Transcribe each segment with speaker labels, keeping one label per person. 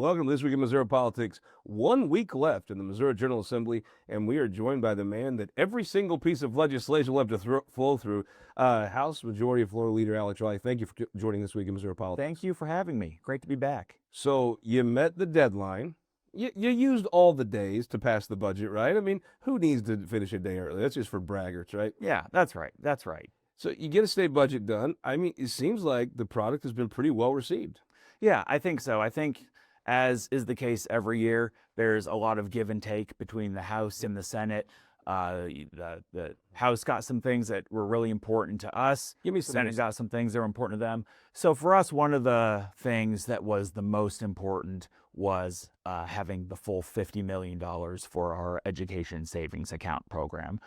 Speaker 1: Welcome to This Week in Missouri Politics. 1 week left in the Missouri General Assembly, and we are joined by the man that every single piece of legislation will have to flow through, House Majority Floor Leader Alex Riley. Thank you for joining This Week in Missouri Politics.
Speaker 2: Thank you for having me. Great to be back.
Speaker 1: So you met the deadline. You used all the days to pass the budget, right? I mean, who needs to finish a day early? That's just for braggarts, right?
Speaker 2: Yeah, that's right. That's right.
Speaker 1: So you get a state budget done. I mean, it seems like the product has been pretty well received.
Speaker 2: Yeah, I think so. I think, as is the case every year, there's a lot of give and take between the House and the Senate. The House got some things that were really important to us.
Speaker 1: Give me some
Speaker 2: Senate got some things that were important to them. So for us, one of the things that was the most important was having the full $50 million for our education savings account program.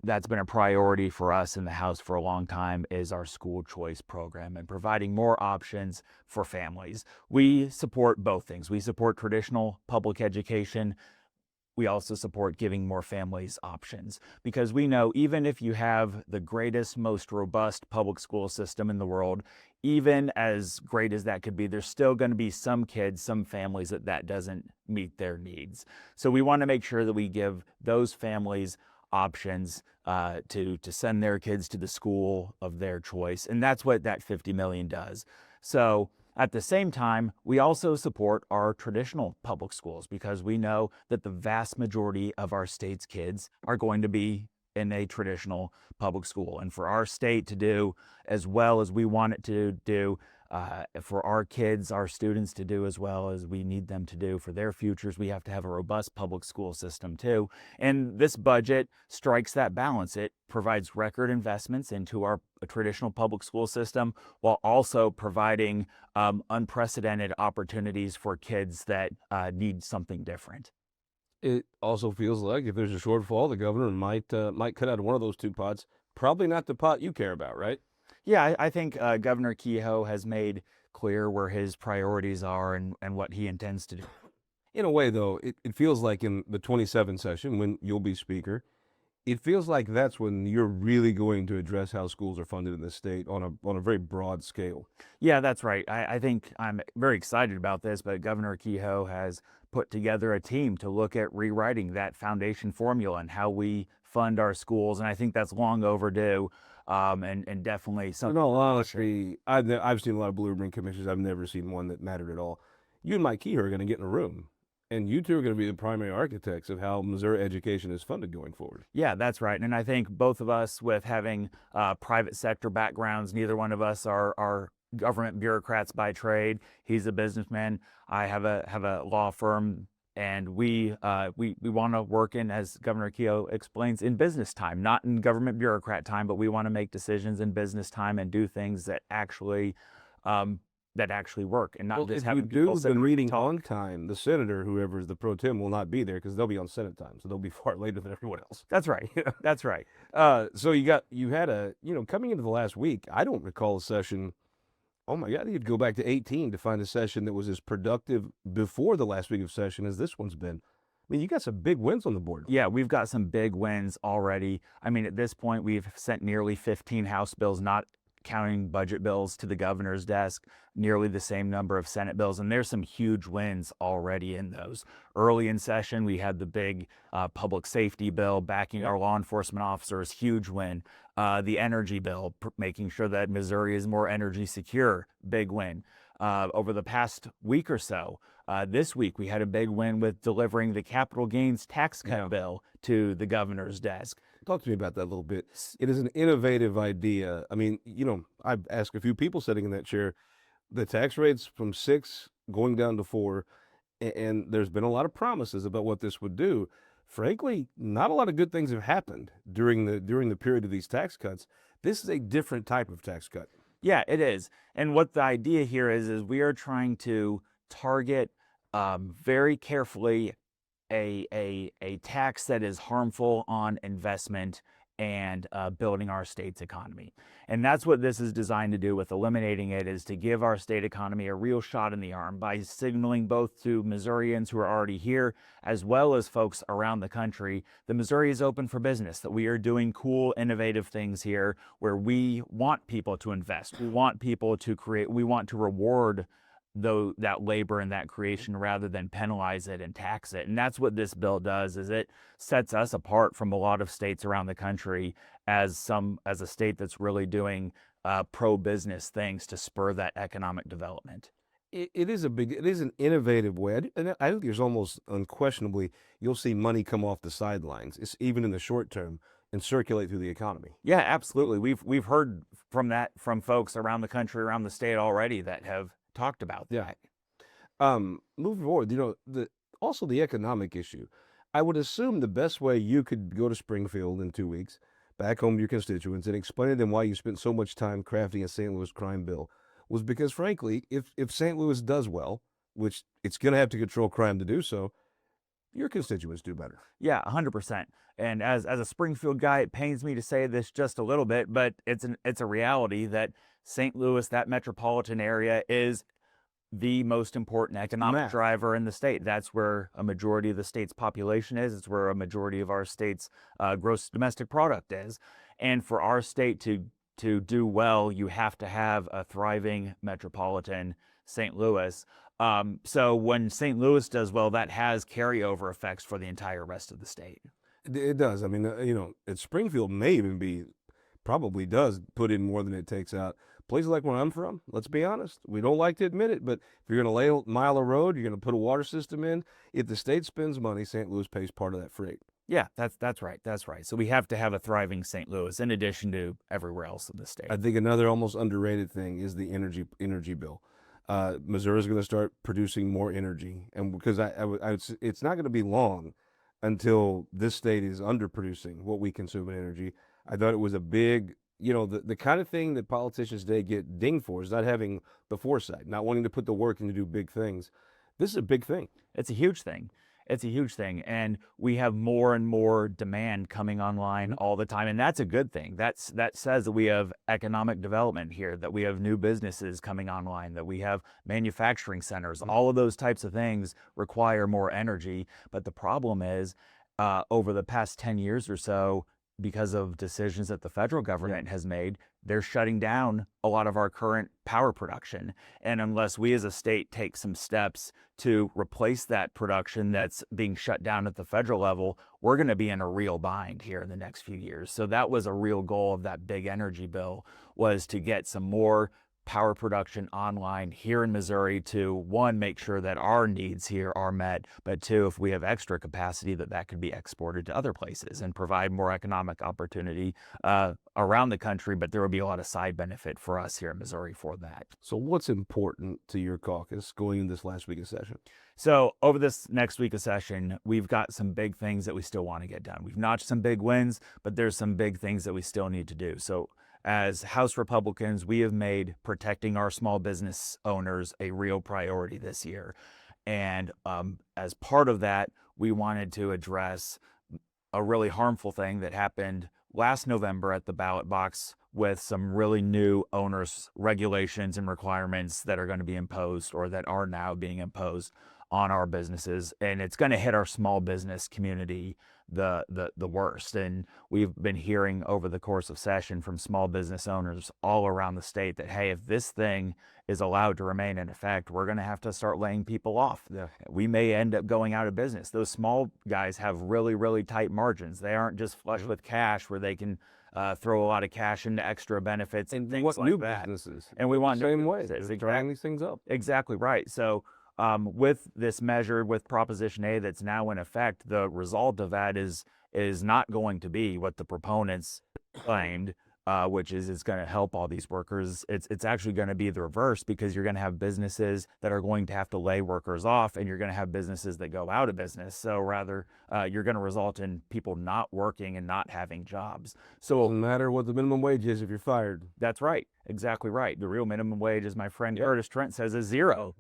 Speaker 2: That's been a priority for us in the House for a long time, is our school choice program and providing more options for families. We support both things. We support traditional public education. We also support giving more families options, because we know even if you have the greatest, most robust public school system in the world, even as great as that could be, there's still going to be some kids, some families that doesn't meet their needs. So we want to make sure that we give those families options to send their kids to the school of their choice. And that's what that $50 million does. So at the same time, we also support our traditional public schools, because we know that the vast majority of our state's kids are going to be in a traditional public school. And for our state to do as well as we want it to do, for our kids, our students to do as well as we need them to do for their futures, we have to have a robust public school system too. And this budget strikes that balance. It provides record investments into our traditional public school system, while also providing unprecedented opportunities for kids that need something different.
Speaker 1: It also feels like if there's a shortfall, the governor might cut out of one of those two pots. Probably not the pot you care about, right?
Speaker 2: Yeah, I think Governor Kehoe has made clear where his priorities are and what he intends to do.
Speaker 1: In a way, though, it feels like in the 27 session, when you'll be speaker, it feels like that's when you're really going to address how schools are funded in the state on a very broad scale.
Speaker 2: Yeah, that's right. I think I'm very excited about this, but Governor Kehoe has put together a team to look at rewriting that foundation formula and how we fund our schools. And I think that's long overdue. And definitely something.
Speaker 1: In all honesty, I've seen a lot of blue ribbon commissions. I've never seen one that mattered at all. You and Mike Kehoe are going to get in a room, and you two are going to be the primary architects of how Missouri education is funded going forward.
Speaker 2: Yeah, that's right. And I think both of us, with having private sector backgrounds, neither one of us are government bureaucrats by trade. He's a businessman. I have a law firm. And we want to work in, as Governor Kehoe explains, in business time, not in government bureaucrat time, but we want to make decisions in business time and do things that actually work, and not just having people
Speaker 1: sit and reading on time. The senator, whoever is the pro tem, will not be there because they'll be on Senate time, so they'll be far later than everyone else.
Speaker 2: That's right. That's right.
Speaker 1: So you had coming into the last week, I don't recall a session. Oh my God, you'd go back to 18 to find a session that was as productive before the last week of session as this one's been. I mean, you got some big wins on the board.
Speaker 2: Yeah, we've got some big wins already. I mean, at this point, we've sent nearly 15 House bills, not counting budget bills, to the governor's desk, nearly the same number of Senate bills. And there's some huge wins already in those. Early in session, we had the big public safety bill backing our law enforcement officers, huge win. The energy bill, making sure that Missouri is more energy secure, big win. Over the past week or so, this week, we had a big win with delivering the capital gains tax cut bill to the governor's desk.
Speaker 1: Talk to me about that a little bit. It is an innovative idea. I mean, I've asked a few people sitting in that chair, the tax rates from 6 going down to 4, and there's been a lot of promises about what this would do. Frankly, not a lot of good things have happened during the period of these tax cuts. This is a different type of tax cut.
Speaker 2: Yeah, it is. And what the idea here is we are trying to target very carefully a tax that is harmful on investment and building our state's economy. And that's what this is designed to do with eliminating it, is to give our state economy a real shot in the arm by signaling both to Missourians who are already here, as well as folks around the country, that Missouri is open for business, that we are doing cool, innovative things here where we want people to invest. We want people to create, we want to reward that labor and that creation rather than penalize it and tax it. And that's what this bill does, is it sets us apart from a lot of states around the country as a state that's really doing pro-business things to spur that economic development.
Speaker 1: It is an innovative way. And I think there's almost unquestionably, you'll see money come off the sidelines, it's even in the short term, and circulate through the economy.
Speaker 2: Yeah, absolutely. We've heard from folks around the country, around the state already that have talked about that.
Speaker 1: Moving forward, also the economic issue. I would assume the best way you could go to Springfield in 2 weeks, back home to your constituents, and explain to them why you spent so much time crafting a St. Louis crime bill was because, frankly, if St. Louis does well, which it's going to have to control crime to do so, your constituents do better.
Speaker 2: Yeah, 100%. And as a Springfield guy, it pains me to say this just a little bit, but it's a reality that St. Louis, that metropolitan area, is the most important economic driver in the state. That's where a majority of the state's population is. It's where a majority of our state's gross domestic product is. And for our state to do well, you have to have a thriving metropolitan St. Louis. So when St. Louis does well, that has carryover effects for the entire rest of the state.
Speaker 1: It does. I mean, Springfield may even probably does put in more than it takes out. Places like where I'm from, let's be honest, we don't like to admit it, but if you're going to lay a mile of road, you're going to put a water system in. If the state spends money, St. Louis pays part of that freight.
Speaker 2: Yeah, that's right. That's right. So we have to have a thriving St. Louis in addition to everywhere else in the state.
Speaker 1: I think another almost underrated thing is the energy bill. Missouri is going to start producing more energy, and because it's not going to be long until this state is underproducing what we consume in energy. I thought it was a big, the kind of thing that politicians today get dinged for is not having the foresight, not wanting to put the work in to do big things. This is a big thing.
Speaker 2: It's a huge thing. It's a huge thing. And we have more and more demand coming online all the time. And that's a good thing. That says that we have economic development here, that we have new businesses coming online, that we have manufacturing centers. All of those types of things require more energy. But the problem is, over the past 10 years or so, because of decisions that the federal government has made, they're shutting down a lot of our current power production. And unless we as a state take some steps to replace that production that's being shut down at the federal level, we're going to be in a real bind here in the next few years. So that was a real goal of that big energy bill, was to get some more power production online here in Missouri to, one, make sure that our needs here are met, but two, if we have extra capacity, that could be exported to other places and provide more economic opportunity around the country. But there will be a lot of side benefit for us here in Missouri for that.
Speaker 1: So what's important to your caucus going into this last week of session?
Speaker 2: So over this next week of session, we've got some big things that we still want to get done. We've notched some big wins, but there's some big things that we still need to do. So as House Republicans, we have made protecting our small business owners a real priority this year. And as part of that, we wanted to address a really harmful thing that happened last November at the ballot box with some really new onerous regulations and requirements that are going to be imposed, or that are now being imposed on our businesses. And it's going to hit our small business community the worst. And we've been hearing over the course of session from small business owners all around the state that, hey, if this thing is allowed to remain in effect, we're going to have to start laying people off.
Speaker 1: Yeah.
Speaker 2: We may end up going out of business. Those small guys have really, really tight margins. They aren't just flush with cash where they can throw a lot of cash into extra benefits and things like
Speaker 1: new
Speaker 2: that.
Speaker 1: Businesses.
Speaker 2: And we want
Speaker 1: same
Speaker 2: new
Speaker 1: way.
Speaker 2: businesses.
Speaker 1: They're drying these things up.
Speaker 2: Exactly right. So with this measure, with Proposition A that's now in effect, the result of that is not going to be what the proponents claimed, which is it's going to help all these workers. It's actually going to be the reverse, because you're going to have businesses that are going to have to lay workers off, and you're going to have businesses that go out of business. So rather, you're going to result in people not working and not having jobs. So
Speaker 1: doesn't matter what the minimum wage is if you're fired.
Speaker 2: That's right. Exactly right. The real minimum wage, as my friend Curtis Trent says, is zero.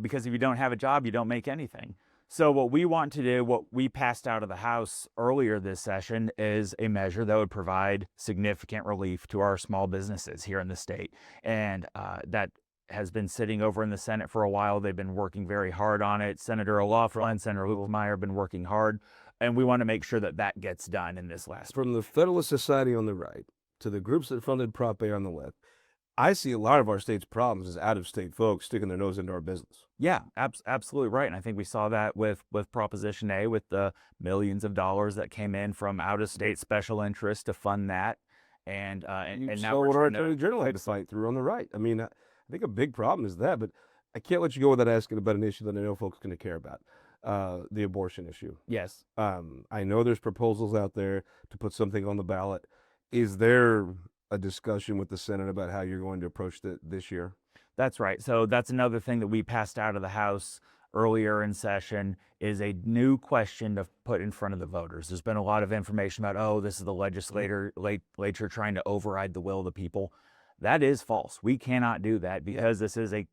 Speaker 2: Because if you don't have a job, you don't make anything. So what we want to do, what we passed out of the House earlier this session, is a measure that would provide significant relief to our small businesses here in the state. And that has been sitting over in the Senate for a while. They've been working very hard on it. Senator O'Loughlin, Senator Lugelmeyer have been working hard. And we want to make sure that gets done in this last.
Speaker 1: From the Federalist Society on the right to the groups that funded Prop A on the left, I see a lot of our state's problems as out-of-state folks sticking their nose into our business.
Speaker 2: Yeah, absolutely right. And I think we saw that with Proposition A, with the millions of dollars that came in from out-of-state special interests to fund that. And
Speaker 1: You
Speaker 2: now
Speaker 1: saw
Speaker 2: we're
Speaker 1: what our
Speaker 2: trying
Speaker 1: attorney general had to fight through on the right. I mean, I think a big problem is that, but I can't let you go without asking about an issue that I know folks are going to care about, the abortion issue.
Speaker 2: Yes.
Speaker 1: I know there's proposals out there to put something on the ballot. Is there a discussion with the Senate about how you're going to approach this year?
Speaker 2: That's right. So that's another thing that we passed out of the House earlier in session, is a new question to put in front of the voters. There's been a lot of information about, oh, this is the legislature trying to override the will of the people. That is false. We cannot do that because this is a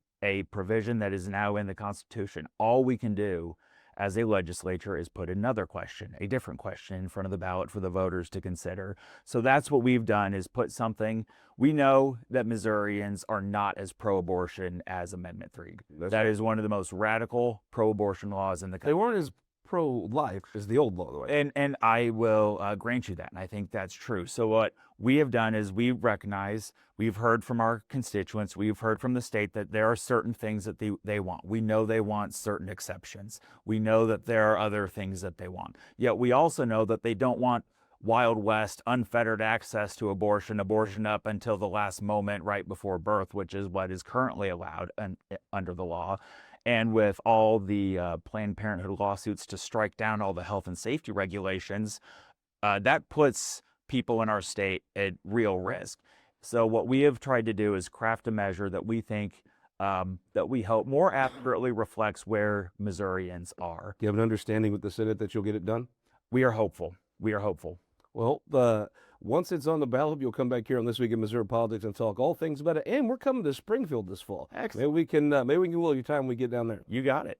Speaker 2: provision that is now in the Constitution. All we can do as a legislature is put another question, a different question in front of the ballot for the voters to consider. So that's what we've done, is put something. We know that Missourians are not as pro-abortion as Amendment 3. That is one of the most radical pro-abortion laws in the country.
Speaker 1: They weren't as pro-life as the old law, though.
Speaker 2: And I will grant you that, and I think that's true. So what we have done is we recognize, we've heard from our constituents, we've heard from the state that there are certain things that they want. We know they want certain exceptions. We know that there are other things that they want. Yet we also know that they don't want Wild West, unfettered access to abortion up until the last moment right before birth, which is what is currently allowed under the law. And with all the Planned Parenthood lawsuits to strike down all the health and safety regulations, that puts people in our state at real risk. So what we have tried to do is craft a measure that we think, that we hope more accurately reflects where Missourians are.
Speaker 1: Do you have an understanding with the Senate that you'll get it done?
Speaker 2: We are hopeful. We are hopeful.
Speaker 1: Well, once it's on the ballot, you'll come back here on This Week in Missouri Politics and talk all things about it. And we're coming to Springfield this fall.
Speaker 2: Excellent.
Speaker 1: Maybe we can will your time when we get down there.
Speaker 2: You got it.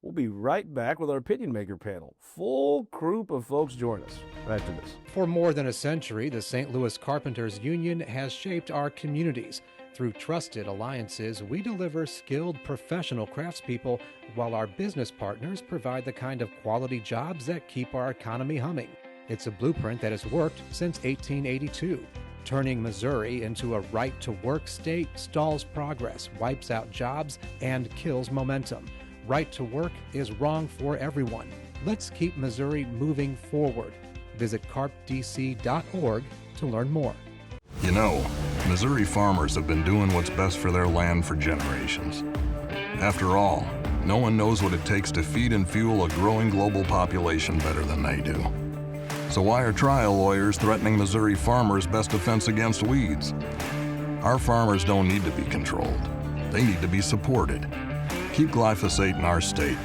Speaker 1: We'll be right back with our opinion maker panel. Full group of folks join us right after this.
Speaker 3: For more than a century, the St. Louis Carpenters Union has shaped our communities. Through trusted alliances, we deliver skilled professional craftspeople while our business partners provide the kind of quality jobs that keep our economy humming. It's a blueprint that has worked since 1882. Turning Missouri into a right-to-work state stalls progress, wipes out jobs, and kills momentum. Right to work is wrong for everyone. Let's keep Missouri moving forward. Visit carpdc.org to learn more.
Speaker 4: You know, Missouri farmers have been doing what's best for their land for generations. After all, no one knows what it takes to feed and fuel a growing global population better than they do. So why are trial lawyers threatening Missouri farmers' best defense against weeds? Our farmers don't need to be controlled. They need to be supported. Keep glyphosate in our state.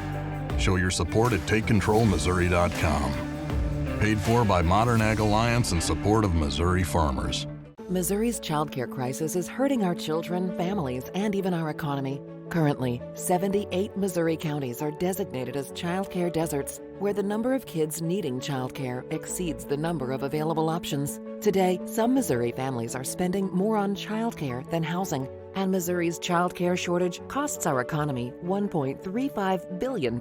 Speaker 4: Show your support at TakeControlMissouri.com. Paid for by Modern Ag Alliance in support of Missouri farmers.
Speaker 5: Missouri's childcare crisis is hurting our children, families, and even our economy. Currently, 78 Missouri counties are designated as childcare deserts, where the number of kids needing childcare exceeds the number of available options. Today, some Missouri families are spending more on childcare than housing, and Missouri's childcare shortage costs our economy $1.35 billion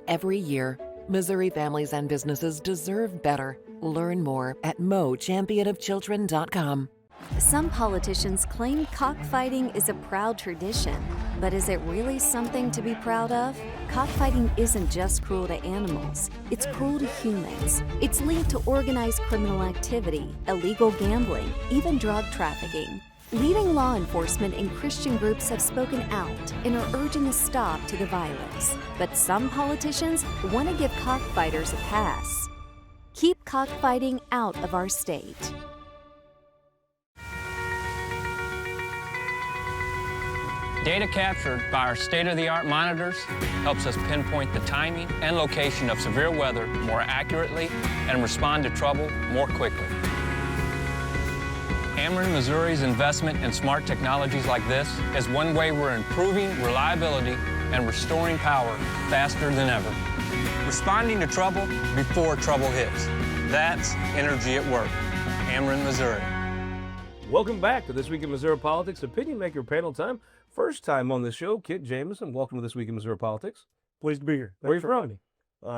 Speaker 5: every year. Missouri families and businesses deserve better. Learn more at mochampionofchildren.com.
Speaker 6: Some politicians claim cockfighting is a proud tradition, but is it really something to be proud of? Cockfighting isn't just cruel to animals, it's cruel to humans. It's linked to organized criminal activity, illegal gambling, even drug trafficking. Leading law enforcement and Christian groups have spoken out and are urging a stop to the violence. But some politicians want to give cockfighters a pass. Keep cockfighting out of our state.
Speaker 7: Data captured by our state-of-the-art monitors helps us pinpoint the timing and location of severe weather more accurately and respond to trouble more quickly. Ameren, Missouri's investment in smart technologies like this is one way we're improving reliability and restoring power faster than ever. Responding to trouble before trouble hits. That's energy at work. Ameren, Missouri.
Speaker 1: Welcome back to This Week in Missouri Politics, opinion maker panel time. First time on the show, Kit Jamison. Welcome to This Week in Missouri Politics.
Speaker 8: Pleased to be here.
Speaker 1: Where are you from?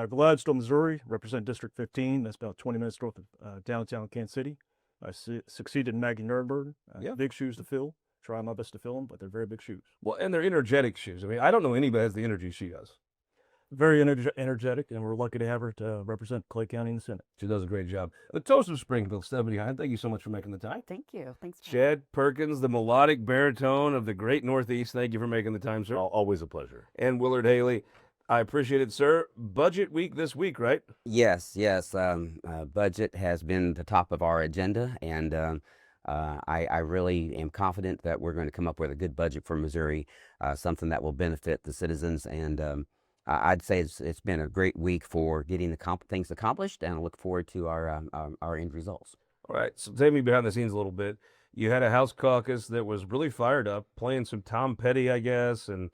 Speaker 8: Gladstone, Missouri. Represent District 15. That's about 20 minutes north of downtown Kansas City. I succeeded Maggie Nurnberg.
Speaker 1: Yeah.
Speaker 8: Big shoes to fill. try my best to fill them, but they're very big shoes.
Speaker 1: Well, and they're energetic shoes. I mean, I don't know anybody that has the energy she does.
Speaker 8: Very energetic, and we're lucky to have her to represent Clay County in the Senate.
Speaker 1: She does a great job. The toast of Springfield, Stephanie Hein, thank you so much for making the time.
Speaker 9: Thank you. Thanks. For
Speaker 1: Chad Perkins, the melodic baritone of the great Northeast, thank you for making the time, sir.
Speaker 10: Always a pleasure.
Speaker 1: And Willard Haley, I appreciate it, sir. Budget week this week, right?
Speaker 11: Yes. Budget has been the top of our agenda, and I really am confident that we're going to come up with a good budget for Missouri, something that will benefit the citizens. And I'd say it's been a great week for getting the things accomplished, and I look forward to our end results.
Speaker 1: All right, so take me behind the scenes a little bit. You had a House caucus that was really fired up, playing some Tom Petty, I guess, and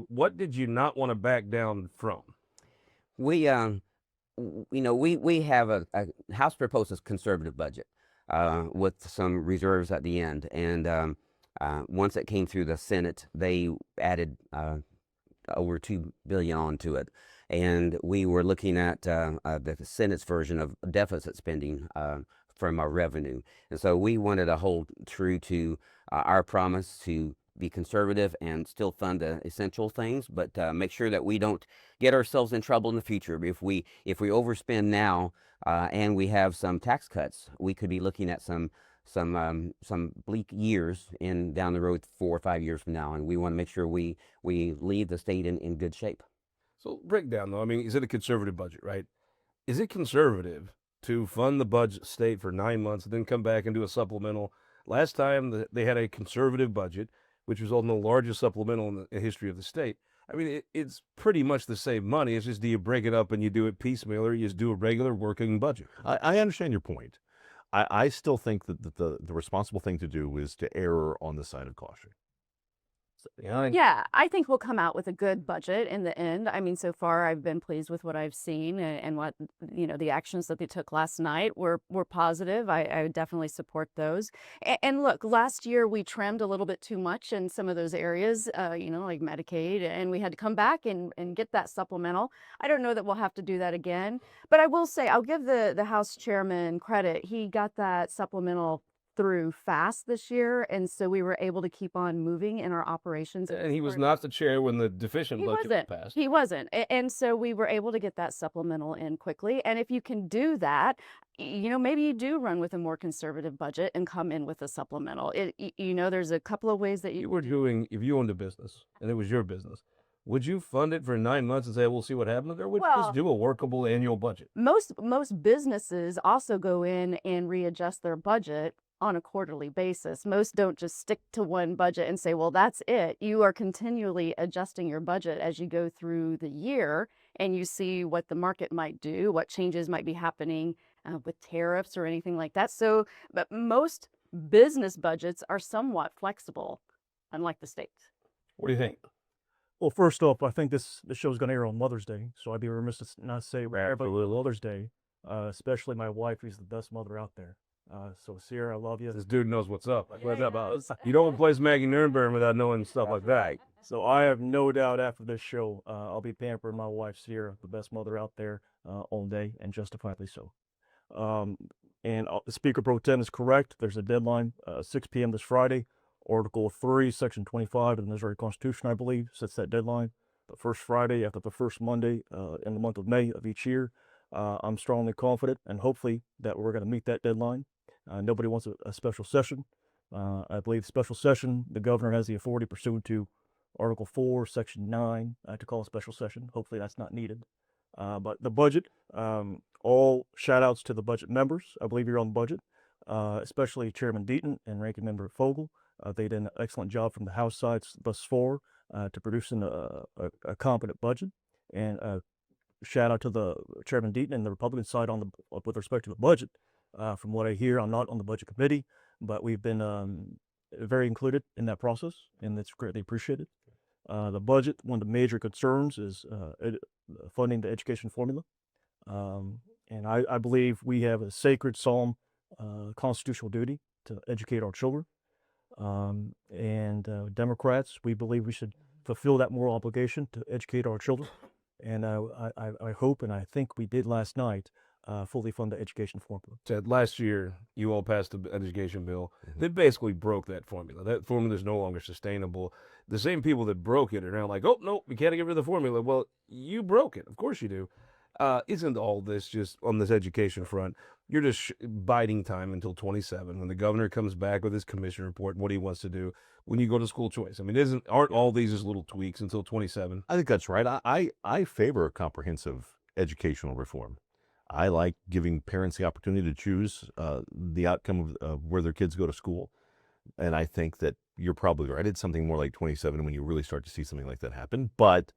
Speaker 1: what did you not want to back down from?
Speaker 11: We have a House proposes conservative budget with some reserves at the end, and once it came through the Senate, they added over $2 billion onto it, and we were looking at the Senate's version of deficit spending from our revenue, and so we wanted to hold true to our promise to be conservative and still fund the essential things, but make sure that we don't get ourselves in trouble in the future. If we overspend now and we have some tax cuts, we could be looking at some bleak years down the road 4 or 5 years from now, and we want to make sure we leave the state in good shape.
Speaker 1: So break down though. I mean, is it a conservative budget, right? Is it conservative to fund the budget state for 9 months and then come back and do a supplemental? Last time they had a conservative budget, which was on the largest supplemental in the history of the state. I mean, it's pretty much the same money. It's just, do you break it up and you do it piecemeal, or you just do a regular working budget?
Speaker 10: I understand your point. I still think that the responsible thing to do is to err on the side of caution.
Speaker 9: Yeah, I think we'll come out with a good budget in the end. I mean, so far I've been pleased with what I've seen, and what, the actions that they took last night were positive. I would definitely support those. And look, last year we trimmed a little bit too much in some of those areas, like Medicaid, and we had to come back and get that supplemental. I don't know that we'll have to do that again, but I will say I'll give the House chairman credit. He got that supplemental through fast this year, and so we were able to keep on moving in our operations.
Speaker 1: And he was not the chair when the deficient budget was passed.
Speaker 9: He wasn't. And so we were able to get that supplemental in quickly. And if you can do that, maybe you do run with a more conservative budget and come in with a supplemental. There's a couple of ways that
Speaker 1: you were doing. If you owned a business and it was your business, would you fund it for 9 months and say, we'll see what happens? Or would you just do a workable annual budget?
Speaker 9: Most businesses also go in and readjust their budget on a quarterly basis. Most don't just stick to one budget and say, well, that's it. You are continually adjusting your budget as you go through the year, and you see what the market might do, what changes might be happening with tariffs or anything like that. So, but most business budgets are somewhat flexible, unlike the state.
Speaker 1: What do you think?
Speaker 8: Well, first off, I think this show is going to air on Mother's Day, so I'd be remiss to not say everybody Mother's Day, especially my wife, who's the best mother out there. So Sierra, I love you.
Speaker 1: This dude knows what's up. What's that about? You don't replace Maggie Nürnberg without knowing stuff like that.
Speaker 8: So I have no doubt after this show, I'll be pampering my wife Sierra, the best mother out there, all day, and justifiably so. And the Speaker Pro Tem is correct. There's a deadline, 6 p.m. this Friday. Article 3, Section 25 of the Missouri Constitution, I believe, sets that deadline. The first Friday after the first Monday in the month of May of each year. I'm strongly confident and hopefully that we're going to meet that deadline. Nobody wants a special session. I believe special session, the governor has the authority pursuant to Article 4, Section 9 to call a special session. Hopefully that's not needed. But the budget, all shout outs to the budget members. I believe you're on the budget, especially Chairman Deaton and Ranking Member Faughn. They did an excellent job from the House side thus far to producing a competent budget. And shout out to the Chairman Deaton and the Republican side with respect to the budget. From what I hear, I'm not on the budget committee, but we've been very included in that process, and it's greatly appreciated. The budget, one of the major concerns is funding the education formula. And I believe we have a sacred solemn constitutional duty to educate our children. Democrats, we believe we should fulfill that moral obligation to educate our children. And I hope, and I think we did last night, fully fund the education formula.
Speaker 1: Ted, last year you all passed an education bill that basically broke that formula. That formula is no longer sustainable. The same people that broke it are now like, oh, no, we can't get rid of the formula. Well, you broke it. Of course you do. Isn't all this just on this education front? You're just biding time until 27 when the governor comes back with his commission report and what he wants to do when you go to school choice. I mean, aren't all these just little tweaks until 27?
Speaker 10: I think that's right. I favor a comprehensive educational reform. I like giving parents the opportunity to choose the outcome of where their kids go to school. And I think that you're probably right. It's something more like 27 when you really start to see something like that happen. But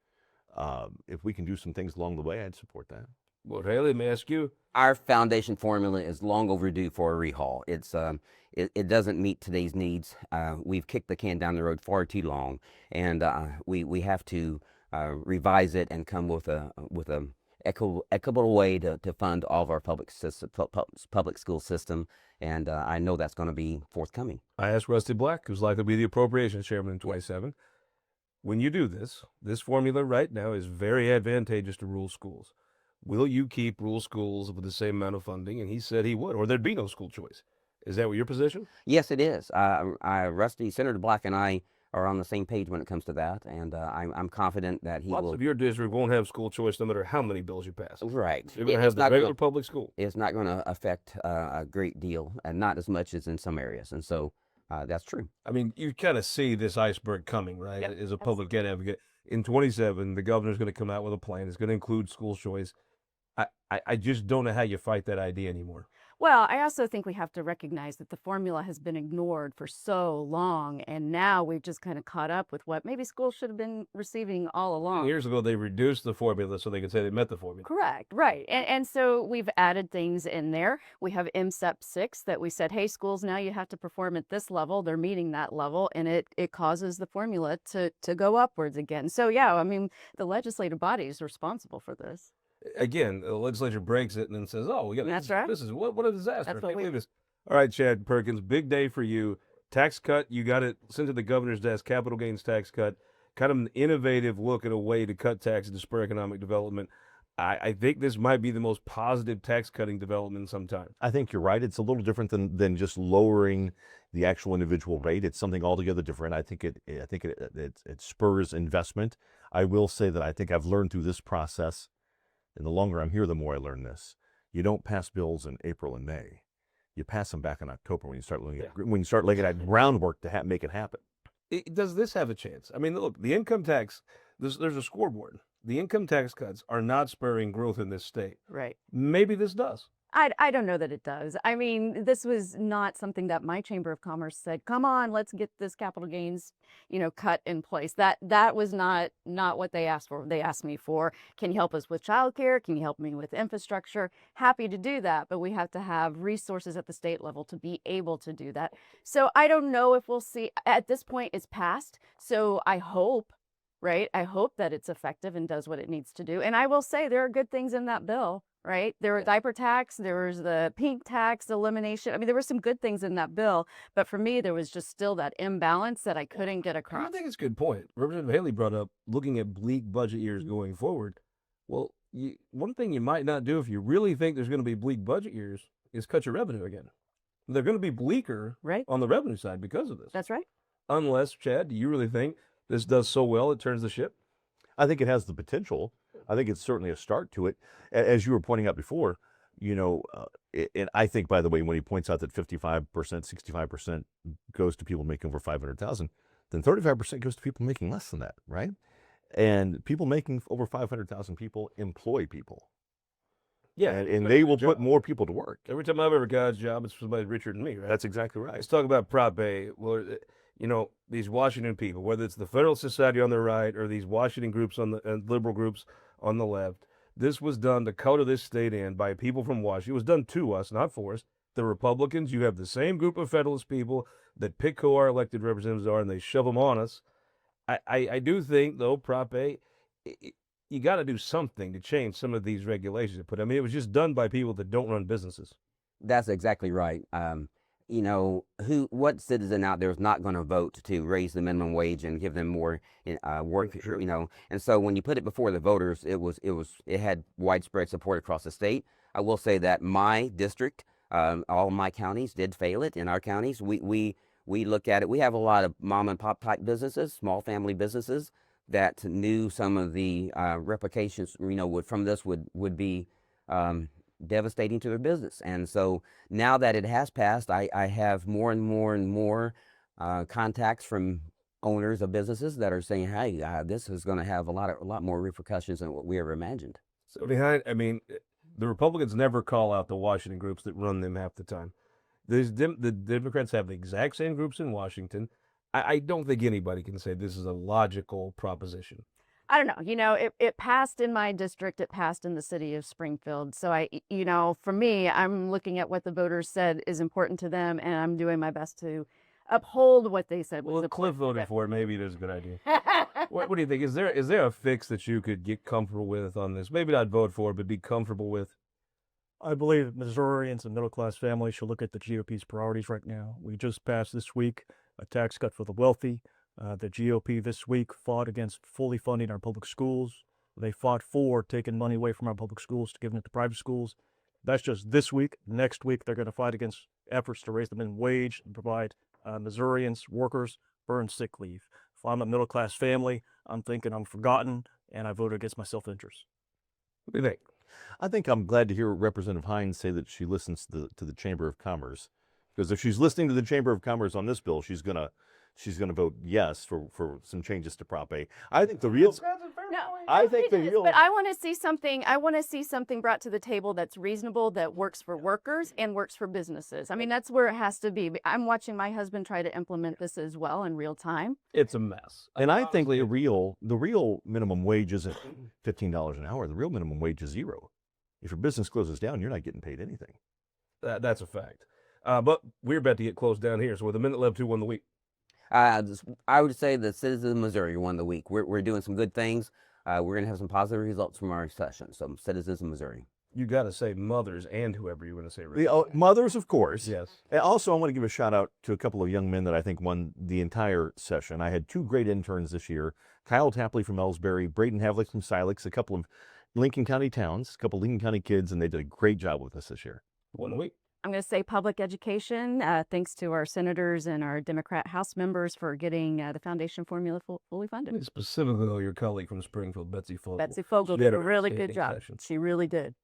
Speaker 10: if we can do some things along the way, I'd support that.
Speaker 1: Well, Haley, let me ask you.
Speaker 11: Our foundation formula is long overdue for a rehaul. It doesn't meet today's needs. We've kicked the can down the road far too long, and we have to revise it and come with a equitable way to fund all of our public school system, and I know that's going to be forthcoming.
Speaker 1: I asked Rusty Black, who's likely to be the appropriations chairman in 27. When you do this formula right now is very advantageous to rural schools. Will you keep rural schools with the same amount of funding? And he said he would, or there'd be no school choice. Is that what your position?
Speaker 11: Yes, it is. Rusty, Senator Black and I are on the same page when it comes to that, and I'm confident that he will.
Speaker 1: Lots of your district won't have school choice no matter how many bills you pass.
Speaker 11: Right.
Speaker 1: You're going to have the regular public school.
Speaker 11: It's not going to affect a great deal, and not as much as in some areas, and so that's true.
Speaker 1: I mean, you kind of see this iceberg coming, right?
Speaker 11: Yep.
Speaker 1: As a public advocate. In 27, the governor's going to come out with a plan. It's going to include school choice. I just don't know how you fight that idea anymore.
Speaker 9: Well, I also think we have to recognize that the formula has been ignored for so long, and now we've just kind of caught up with what maybe schools should have been receiving all along.
Speaker 1: Years ago, they reduced the formula so they could say they met the formula.
Speaker 9: Correct, right. And so we've added things in there. We have MSEP 6 that we said, hey, schools, now you have to perform at this level. They're meeting that level, and it causes the formula to go upwards again. So, yeah, I mean, the legislative body is responsible for this.
Speaker 1: Again, the legislature breaks it and then says, oh, we got
Speaker 9: That's right.
Speaker 1: This is what a disaster.
Speaker 9: That's
Speaker 1: I
Speaker 9: what
Speaker 1: can't
Speaker 9: we-
Speaker 1: believe this. All right, Chad Perkins, big day for you. Tax cut, you got it sent to the governor's desk, capital gains tax cut, kind of an innovative look at a way to cut taxes to spur economic development. I think this might be the most positive tax cutting development in some time.
Speaker 10: I think you're right. It's a little different than just lowering the actual individual rate. It's something altogether different. I think it spurs investment. I will say that I think I've learned through this process, and the longer I'm here, the more I learn this. You don't pass bills in April and May. You pass them back in October when you start looking at groundwork to make it happen.
Speaker 1: Does this have a chance? I mean, look, the income tax, there's a scoreboard. The income tax cuts are not spurring growth in this state.
Speaker 9: Right.
Speaker 1: Maybe this does.
Speaker 9: I don't know that it does. I mean, this was not something that my Chamber of Commerce said, come on, let's get this capital gains, cut in place. That was not what they asked for. They asked me for, can you help us with childcare? Can you help me with infrastructure? Happy to do that, but we have to have resources at the state level to be able to do that. So I don't know if we'll see. At this point, it's passed. So I hope, right? I hope that it's effective and does what it needs to do. And I will say there are good things in that bill. Right? There was diaper tax, there was the pink tax elimination. I mean, there were some good things in that bill, but for me, there was just still that imbalance that I couldn't get across.
Speaker 1: I think it's a good point. Representative Haley brought up looking at bleak budget years going forward. Well, one thing you might not do if you really think there's going to be bleak budget years is cut your revenue again. They're going to be bleaker on the revenue side because of this.
Speaker 9: That's right.
Speaker 1: Unless, Chad, do you really think this does so well it turns the ship?
Speaker 10: I think it has the potential. I think it's certainly a start to it. As you were pointing out before, and I think, by the way, when he points out that 55%, 65% goes to people making over $500,000, then 35% goes to people making less than that, right? And people making over 500,000 people employ people.
Speaker 1: Yeah.
Speaker 10: And they will put more people to work.
Speaker 1: Every time I've ever got a job, it's somebody richer than me, right?
Speaker 10: That's exactly right.
Speaker 1: Let's talk about Prop A. Well, these Washington people, whether it's the Federalist Society on the right or these Washington groups and liberal groups on the left, this was done to color this state in by people from Washington. It was done to us, not for us. The Republicans, you have the same group of Federalist people that pick who our elected representatives are, and they shove them on us. I do think, though, Prop A, you got to do something to change some of these regulations. But I mean, it was just done by people that don't run businesses.
Speaker 11: That's exactly right. what citizen out there is not going to vote to raise the minimum wage and give them more work, and so when you put it before the voters, it had widespread support across the state. I will say that my district, all of my counties did fail it. In our counties, we look at it. We have a lot of mom and pop type businesses, small family businesses that knew some of the replications, from this would be devastating to their business. And so now that it has passed, I have more and more contacts from owners of businesses that are saying, hey, this is going to have a lot more repercussions than what we ever imagined.
Speaker 1: So the Republicans never call out the Washington groups that run them half the time. The Democrats have the exact same groups in Washington. I don't think anybody can say this is a logical proposition.
Speaker 9: I don't know. It passed in my district. It passed in the city of Springfield. So for me, I'm looking at what the voters said is important to them, and I'm doing my best to uphold what they said.
Speaker 1: Well, if Cliff voted for it, maybe it is a good idea. What do you think? Is there a fix that you could get comfortable with on this? Maybe not vote for it, but be comfortable with?
Speaker 8: I believe Missourians and middle-class families should look at the GOP's priorities right now. We just passed this week a tax cut for the wealthy. The GOP this week fought against fully funding our public schools. They fought for taking money away from our public schools to giving it to private schools. That's just this week. Next week, they're going to fight against efforts to raise the minimum wage and provide Missourians, workers, earned sick leave. If I'm a middle-class family, I'm thinking I'm forgotten, and I voted against my self-interest.
Speaker 1: What do you think?
Speaker 10: I think I'm glad to hear Representative Hein say that she listens to the Chamber of Commerce, because if she's listening to the Chamber of Commerce on this bill, she's gonna vote yes for some changes to Prop A. I think the real.
Speaker 9: But I want to see something. I want to see something brought to the table that's reasonable, that works for workers and works for businesses. I mean, that's where it has to be. I'm watching my husband try to implement this as well in real time.
Speaker 1: It's a mess.
Speaker 10: And I think the real minimum wage isn't $15 an hour. The real minimum wage is $0. If your business closes down, you're not getting paid anything.
Speaker 1: That's a fact. But we're about to get closed down here. So with a minute left, who won the week?
Speaker 11: I would say the citizens of Missouri won the week. We're doing some good things. We're going to have some positive results from our session. So citizens of Missouri.
Speaker 1: You got to say mothers and whoever you want to say.
Speaker 10: Mothers, of course.
Speaker 1: Yes.
Speaker 10: And also, I want to give a shout out to a couple of young men that I think won the entire session. I had 2 great interns this year. Kyle Tapley from Ellsbury, Braden Havlick from Silex, a couple of Lincoln County towns, a couple of Lincoln County kids, and they did a great job with us this year.
Speaker 1: Won the week.
Speaker 9: I'm going to say public education. Thanks to our senators and our Democrat House members for getting the foundation formula fully funded.
Speaker 1: Specifically, your colleague from Springfield, Betsy Faughn.
Speaker 9: Betsy Faughn did a really good job.
Speaker 1: Session.
Speaker 9: She really did.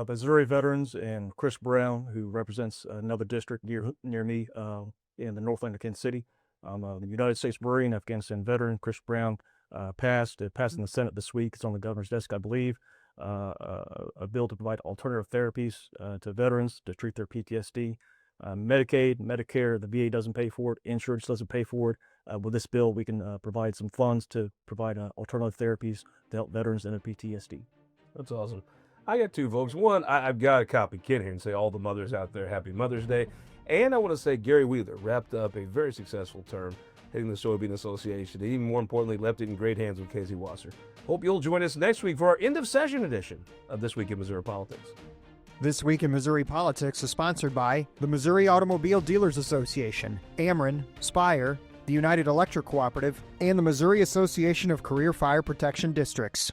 Speaker 8: Missouri veterans and Chris Brown, who represents another district near me in the Northland of Kansas City. I'm a United States Marine, Afghanistan veteran. Chris Brown passed in the Senate this week. It's on the governor's desk, I believe. A bill to provide alternative therapies to veterans to treat their PTSD. Medicaid, Medicare, the VA doesn't pay for it. Insurance doesn't pay for it. With this bill, we can provide some funds to provide alternative therapies to help veterans and their PTSD.
Speaker 1: That's awesome. I got 2 folks. One, I've got to copy Ken here and say all the mothers out there, happy Mother's Day. And I want to say Gary Wheeler wrapped up a very successful term heading the Soybean Association. And even more importantly, left it in great hands with Casey Wasser. Hope you'll join us next week for our end of session edition of This Week in Missouri Politics.
Speaker 12: This Week in Missouri Politics is sponsored by the Missouri Automobile Dealers Association, Ameren, Spire, the United Electric Cooperative, and the Missouri Association of Career Fire Protection Districts.